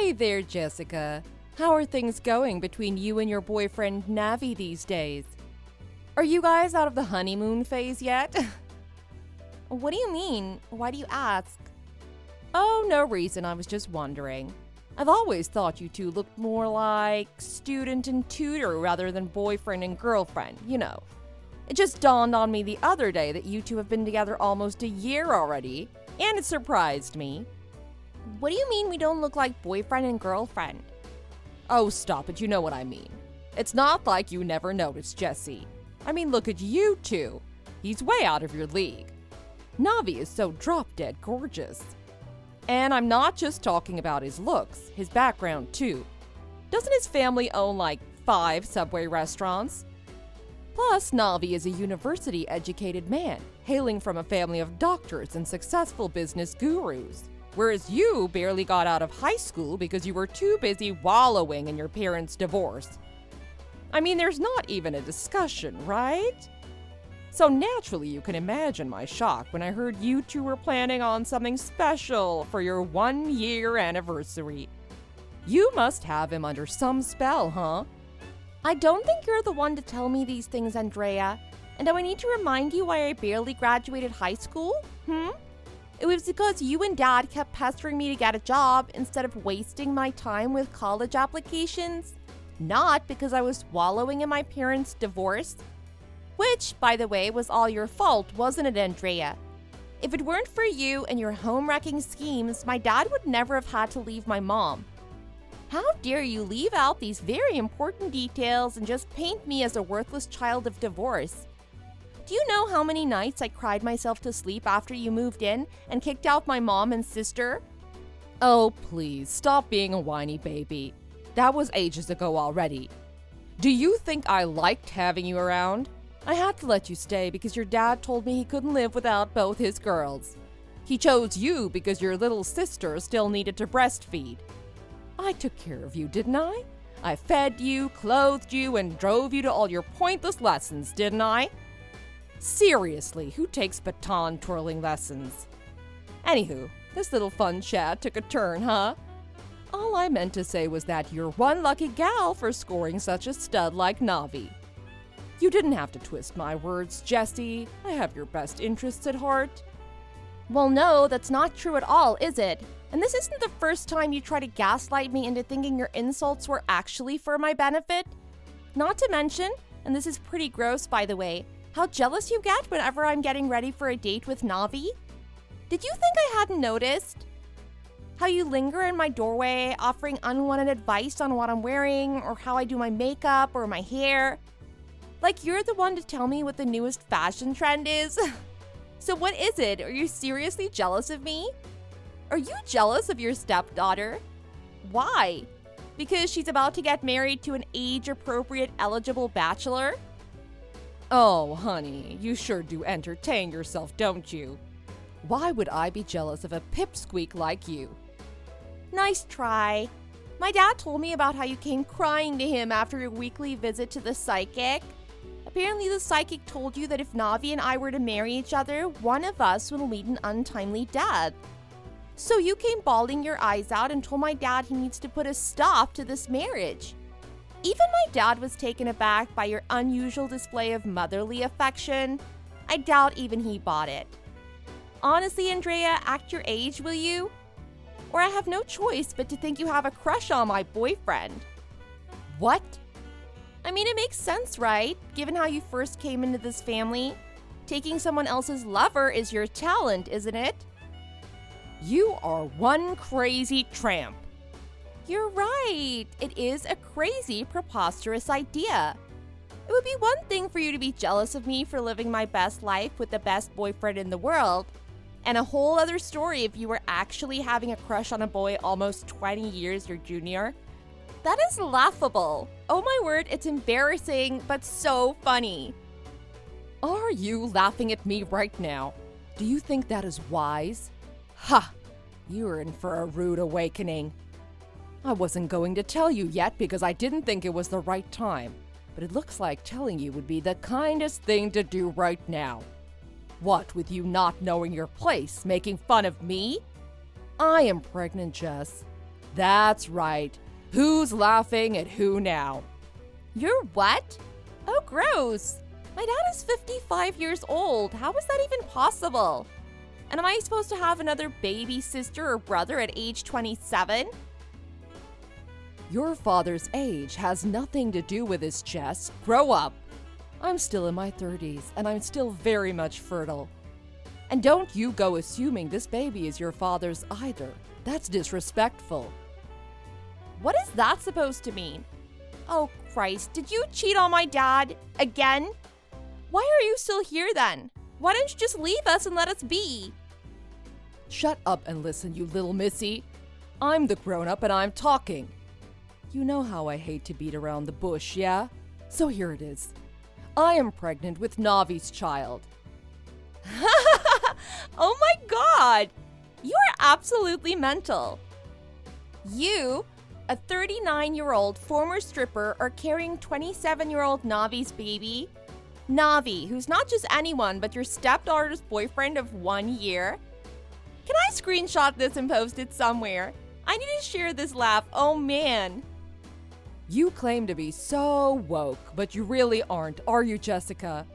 Hey there, Jessica. How are things going between you and your boyfriend Navi these days? Are you guys out of the honeymoon phase yet? What do you mean? Why do you ask? Oh, no reason. I was just wondering. I've always thought you two looked more like student and tutor rather than boyfriend and girlfriend, you know. It just dawned on me the other day that you two have been together almost a year already, and it surprised me. What do you mean we don't look like boyfriend and girlfriend? Oh, stop it, you know what I mean. It's not like you never noticed, Jessie. I mean, look at you two. He's way out of your league. Navi is so drop-dead gorgeous. And I'm not just talking about his looks, his background too. Doesn't his family own like 5 Subway restaurants? Plus, Navi is a university-educated man, hailing from a family of doctors and successful business gurus. Whereas you barely got out of high school because you were too busy wallowing in your parents' divorce. I mean, there's not even a discussion, right? So naturally, you can imagine my shock when I heard you two were planning on something special for your 1-year anniversary. You must have him under some spell, huh? I don't think you're the one to tell me these things, Andrea. And do I need to remind you why I barely graduated high school? It was because you and Dad kept pestering me to get a job instead of wasting my time with college applications. Not because I was wallowing in my parents' divorce. Which, by the way, was all your fault, wasn't it, Andrea? If it weren't for you and your home-wrecking schemes, my dad would never have had to leave my mom. How dare you leave out these very important details and just paint me as a worthless child of divorce? Do you know how many nights I cried myself to sleep after you moved in and kicked out my mom and sister? Oh, please, stop being a whiny baby. That was ages ago already. Do you think I liked having you around? I had to let you stay because your dad told me he couldn't live without both his girls. He chose you because your little sister still needed to breastfeed. I took care of you, didn't I? I fed you, clothed you, and drove you to all your pointless lessons, didn't I? Seriously, who takes baton twirling lessons? Anywho, this little fun chat took a turn, huh? All I meant to say was that you're one lucky gal for scoring such a stud like Navi. You didn't have to twist my words, Jessie. I have your best interests at heart. Well, no, that's not true at all, is it? And this isn't the first time you try to gaslight me into thinking your insults were actually for my benefit. Not to mention, and this is pretty gross by the way, how jealous you get whenever I'm getting ready for a date with Navi. Did you think I hadn't noticed? How you linger in my doorway, offering unwanted advice on what I'm wearing, or how I do my makeup or my hair. Like you're the one to tell me what the newest fashion trend is. So what is it? Are you seriously jealous of me? Are you jealous of your stepdaughter? Why? Because she's about to get married to an age-appropriate eligible bachelor? Oh, honey, you sure do entertain yourself, don't you? Why would I be jealous of a pipsqueak like you? Nice try. My dad told me about how you came crying to him after your weekly visit to the psychic. Apparently the psychic told you that if Navi and I were to marry each other, one of us would meet an untimely death. So you came bawling your eyes out and told my dad he needs to put a stop to this marriage. Even my dad was taken aback by your unusual display of motherly affection. I doubt even he bought it. Honestly, Andrea, act your age, will you? Or I have no choice but to think you have a crush on my boyfriend. What? I mean, it makes sense, right? Given how you first came into this family. Taking someone else's lover is your talent, isn't it? You are one crazy tramp. You're right. It is a crazy, preposterous idea. It would be one thing for you to be jealous of me for living my best life with the best boyfriend in the world, and a whole other story if you were actually having a crush on a boy almost 20 years your junior. That is laughable. Oh my word, it's embarrassing, but so funny. Are you laughing at me right now? Do you think that is wise? Ha! You're in for a rude awakening. I wasn't going to tell you yet because I didn't think it was the right time, but it looks like telling you would be the kindest thing to do right now. What with you not knowing your place, making fun of me? I am pregnant, Jess. That's right. Who's laughing at who now? You're what? Oh, gross. My dad is 55 years old. How is that even possible? And am I supposed to have another baby sister or brother at age 27? Your father's age has nothing to do with his chest. Grow up. I'm still in my 30s, and I'm still very much fertile. And don't you go assuming this baby is your father's either. That's disrespectful. What is that supposed to mean? Oh, Christ, did you cheat on my dad? Again? Why are you still here then? Why don't you just leave us and let us be? Shut up and listen, you little missy. I'm the grown-up and I'm talking. You know how I hate to beat around the bush, yeah? So here it is. I am pregnant with Navi's child. Oh my God! You are absolutely mental. You, a 39-year-old former stripper, are carrying 27-year-old Navi's baby? Navi, who's not just anyone but your stepdaughter's boyfriend of 1 year? Can I screenshot this and post it somewhere? I need to share this laugh, oh man. You claim to be so woke, but you really aren't, are you, Jessica?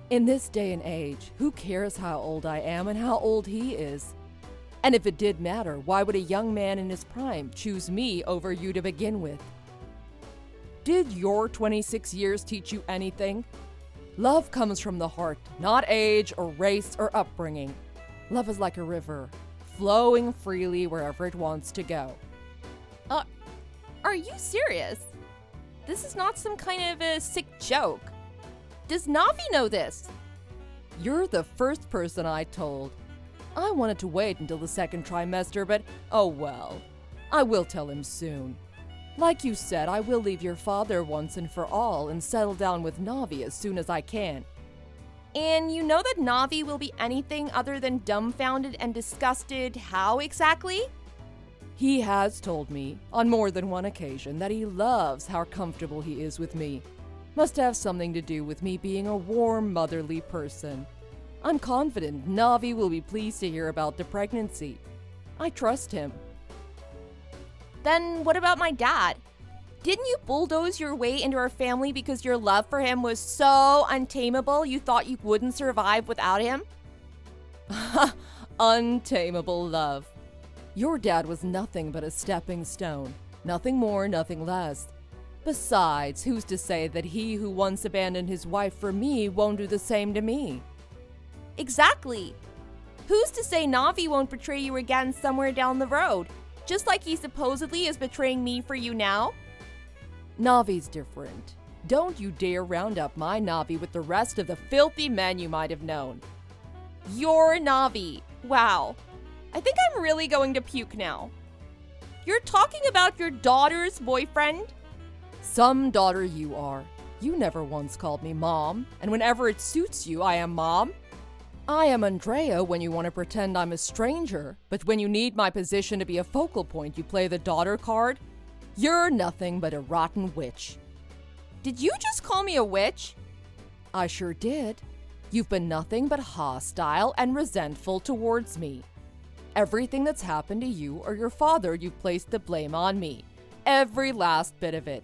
In this day and age, who cares how old I am and how old he is? And if it did matter, why would a young man in his prime choose me over you to begin with? Did your 26 years teach you anything? Love comes from the heart, not age or race or upbringing. Love is like a river, flowing freely wherever it wants to go. Are you serious? This is not some kind of a sick joke. Does Navi know this? You're the first person I told. I wanted to wait until the second trimester, but oh well. I will tell him soon. Like you said, I will leave your father once and for all and settle down with Navi as soon as I can. And you know that Navi will be anything other than dumbfounded and disgusted. How exactly? He has told me, on more than one occasion, that he loves how comfortable he is with me. Must have something to do with me being a warm, motherly person. I'm confident Navi will be pleased to hear about the pregnancy. I trust him. Then what about my dad? Didn't you bulldoze your way into our family because your love for him was so untamable you thought you wouldn't survive without him? Untamable love. Your dad was nothing but a stepping stone. Nothing more, nothing less. Besides, who's to say that he who once abandoned his wife for me won't do the same to me? Exactly. Who's to say Navi won't betray you again somewhere down the road, just like he supposedly is betraying me for you now? Navi's different. Don't you dare round up my Navi with the rest of the filthy men you might have known. Your Navi. Wow. I think I'm really going to puke now. You're talking about your daughter's boyfriend? Some daughter you are. You never once called me Mom, and whenever it suits you, I am Mom. I am Andrea when you want to pretend I'm a stranger, but when you need my position to be a focal point, you play the daughter card. You're nothing but a rotten witch. Did you just call me a witch? I sure did. You've been nothing but hostile and resentful towards me. Everything that's happened to you or your father, you've placed the blame on me. Every last bit of it.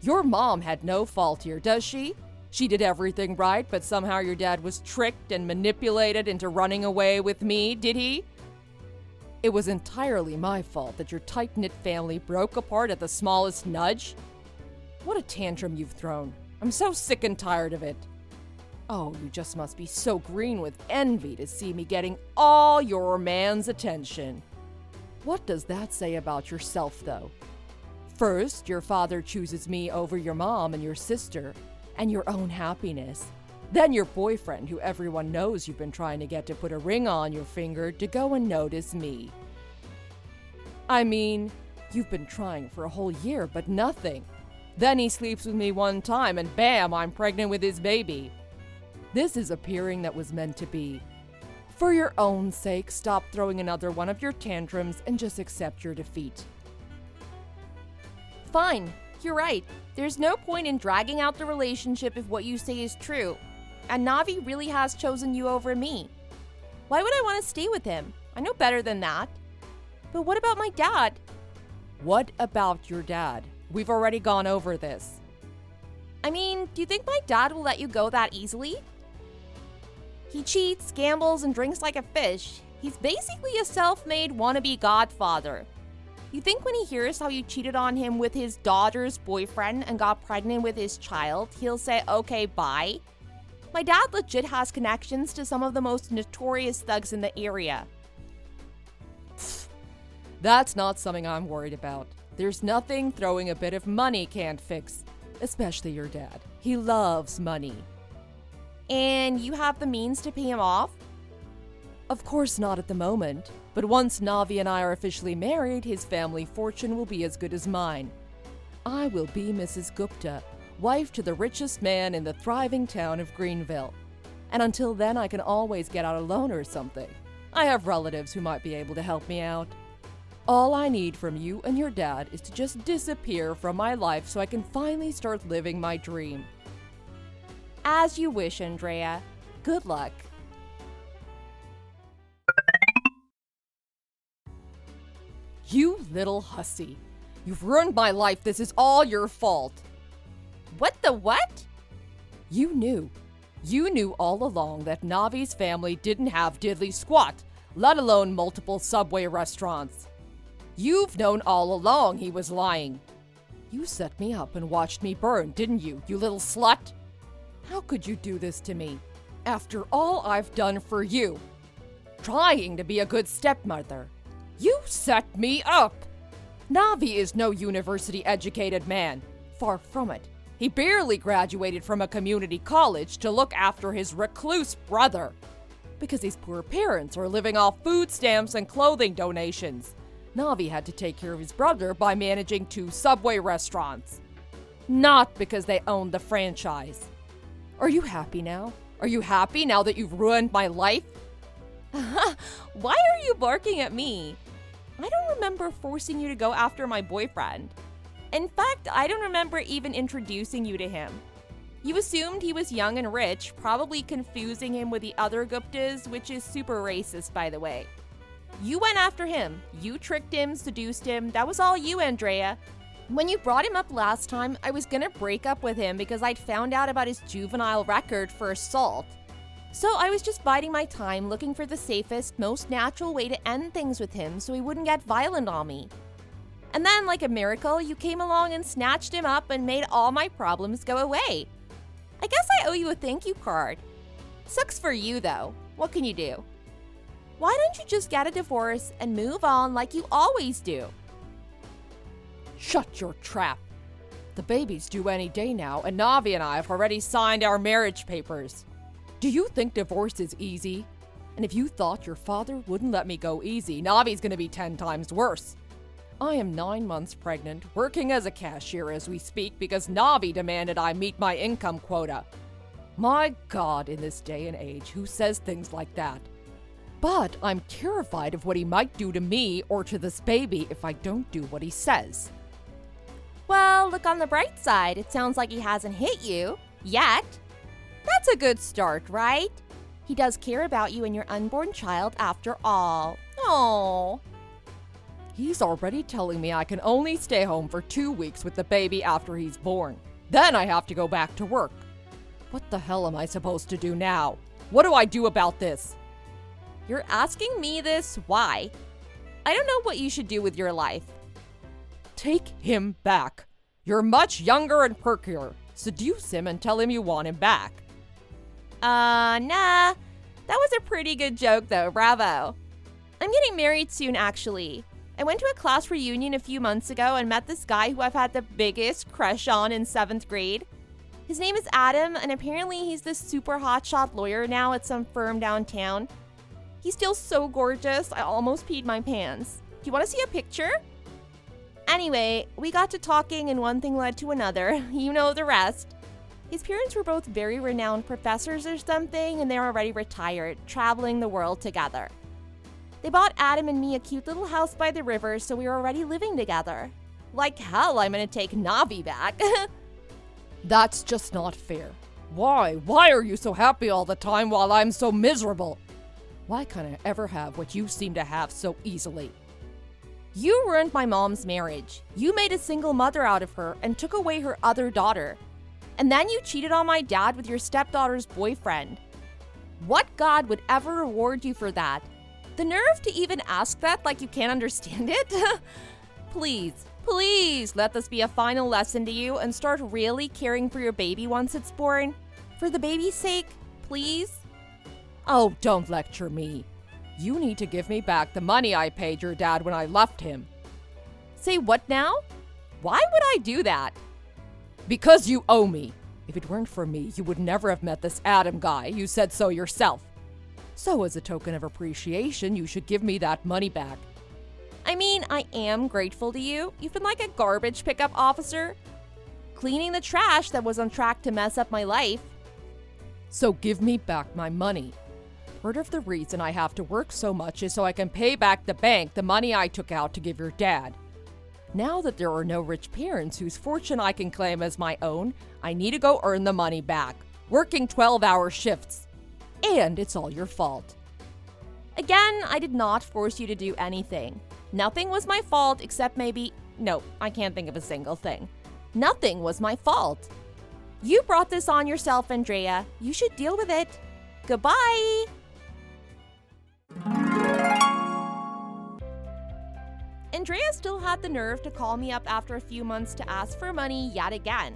Your mom had no fault here, does she? She did everything right, but somehow your dad was tricked and manipulated into running away with me, did he? It was entirely my fault that your tight-knit family broke apart at the smallest nudge. What a tantrum you've thrown. I'm so sick and tired of it. Oh, you just must be so green with envy to see me getting all your man's attention. What does that say about yourself, though? First, your father chooses me over your mom and your sister, and your own happiness. Then your boyfriend, who everyone knows you've been trying to get to put a ring on your finger, to go and notice me. I mean, you've been trying for a whole year, but nothing. Then he sleeps with me one time, and bam, I'm pregnant with his baby. This is appearing that was meant to be. For your own sake, stop throwing another one of your tantrums and just accept your defeat. Fine, you're right. There's no point in dragging out the relationship if what you say is true. And Navi really has chosen you over me. Why would I want to stay with him? I know better than that. But what about my dad? What about your dad? We've already gone over this. I mean, do you think my dad will let you go that easily? He cheats, gambles, and drinks like a fish. He's basically a self-made wannabe godfather. You think when he hears how you cheated on him with his daughter's boyfriend and got pregnant with his child, he'll say, okay, bye? My dad legit has connections to some of the most notorious thugs in the area. That's not something I'm worried about. There's nothing throwing a bit of money can't fix, especially your dad. He loves money. And you have the means to pay him off? Of course not at the moment, but once Navi and I are officially married, his family fortune will be as good as mine. I will be Mrs. Gupta, wife to the richest man in the thriving town of Greenville. And until then, I can always get out a loan or something. I have relatives who might be able to help me out. All I need from you and your dad is to just disappear from my life so I can finally start living my dream. As you wish, Andrea. Good luck. You little hussy. You've ruined my life. This is all your fault. What the what? You knew all along that Navi's family didn't have diddly squat, let alone multiple Subway restaurants. You've known all along he was lying. You set me up and watched me burn, didn't you, you little slut? How could you do this to me? After all I've done for you. Trying to be a good stepmother. You set me up! Navi is no university-educated man. Far from it. He barely graduated from a community college to look after his recluse brother. Because his poor parents are living off food stamps and clothing donations. Navi had to take care of his brother by managing 2 Subway restaurants. Not because they owned the franchise. Are you happy now? Are you happy now that you've ruined my life? Why are you barking at me? I don't remember forcing you to go after my boyfriend. In fact, I don't remember even introducing you to him. You assumed he was young and rich, probably confusing him with the other Guptas, which is super racist, by the way. You went after him. You tricked him, seduced him. That was all you, Andrea. When you brought him up last time, I was gonna break up with him because I'd found out about his juvenile record for assault. So I was just biding my time, looking for the safest, most natural way to end things with him so he wouldn't get violent on me. And then, like a miracle, you came along and snatched him up and made all my problems go away. I guess I owe you a thank you card. Sucks for you, though. What can you do? Why don't you just get a divorce and move on like you always do? Shut your trap. The baby's due any day now, and Navi and I have already signed our marriage papers. Do you think divorce is easy? And if you thought your father wouldn't let me go easy, Navi's gonna be 10 times worse. I am 9 months pregnant, working as a cashier as we speak because Navi demanded I meet my income quota. My God, in this day and age, who says things like that? But I'm terrified of what he might do to me or to this baby if I don't do what he says. Well, look on the bright side. It sounds like he hasn't hit you. Yet. That's a good start, right? He does care about you and your unborn child after all. Aww. He's already telling me I can only stay home for 2 weeks with the baby after he's born. Then I have to go back to work. What the hell am I supposed to do now? What do I do about this? You're asking me this? Why? I don't know what you should do with your life. Take him back. You're much younger and perkier. Seduce him and tell him you want him back. Nah. That was a pretty good joke, though. Bravo. I'm getting married soon, actually. I went to a class reunion a few months ago and met this guy who I've had the biggest crush on in 7th grade. His name is Adam, and apparently he's this super hotshot lawyer now at some firm downtown. He's still so gorgeous, I almost peed my pants. Do you want to see a picture? Anyway, we got to talking and one thing led to another. You know the rest. His parents were both very renowned professors or something, and they're already retired, traveling the world together. They bought Adam and me a cute little house by the river, so we were already living together. Like hell, I'm gonna take Navi back. That's just not fair. Why? Why are you so happy all the time while I'm so miserable? Why can't I ever have what you seem to have so easily? You ruined my mom's marriage. You made a single mother out of her and took away her other daughter. And then you cheated on my dad with your stepdaughter's boyfriend. What God would ever reward you for that? The nerve to even ask that like you can't understand it? Please let this be a final lesson to you and start really caring for your baby once it's born. For the baby's sake, please? Oh, don't lecture me. You need to give me back the money I paid your dad when I left him. Say what now? Why would I do that? Because you owe me. If it weren't for me, you would never have met this Adam guy. You said so yourself. So as a token of appreciation, you should give me that money back. I mean, I am grateful to you. You've been like a garbage pickup officer, cleaning the trash that was on track to mess up my life. So give me back my money. Part of the reason I have to work so much is so I can pay back the bank the money I took out to give your dad. Now that there are no rich parents whose fortune I can claim as my own, I need to go earn the money back, working 12-hour shifts. And it's all your fault. Again, I did not force you to do anything. Nothing was my fault except no, I can't think of a single thing. Nothing was my fault. You brought this on yourself, Andrea. You should deal with it. Goodbye. Andrea still had the nerve to call me up after a few months to ask for money yet again.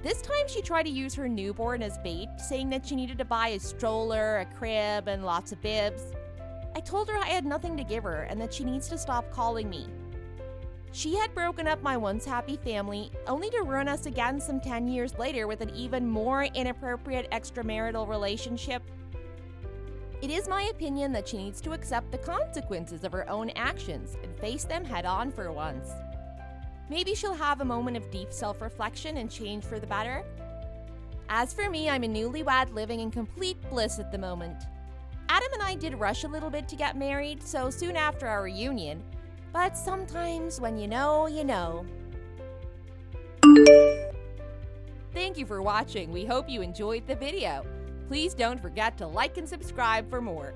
This time she tried to use her newborn as bait, saying that she needed to buy a stroller, a crib, and lots of bibs. I told her I had nothing to give her and that she needs to stop calling me. She had broken up my once happy family, only to ruin us again some 10 years later with an even more inappropriate extramarital relationship. It is my opinion that she needs to accept the consequences of her own actions and face them head on for once. Maybe she'll have a moment of deep self-reflection and change for the better. As for me, I'm a newlywed living in complete bliss at the moment. Adam and I did rush a little bit to get married, so soon after our reunion, but sometimes when you know, you know. Thank you for watching. We hope you enjoyed the video. Please don't forget to like and subscribe for more.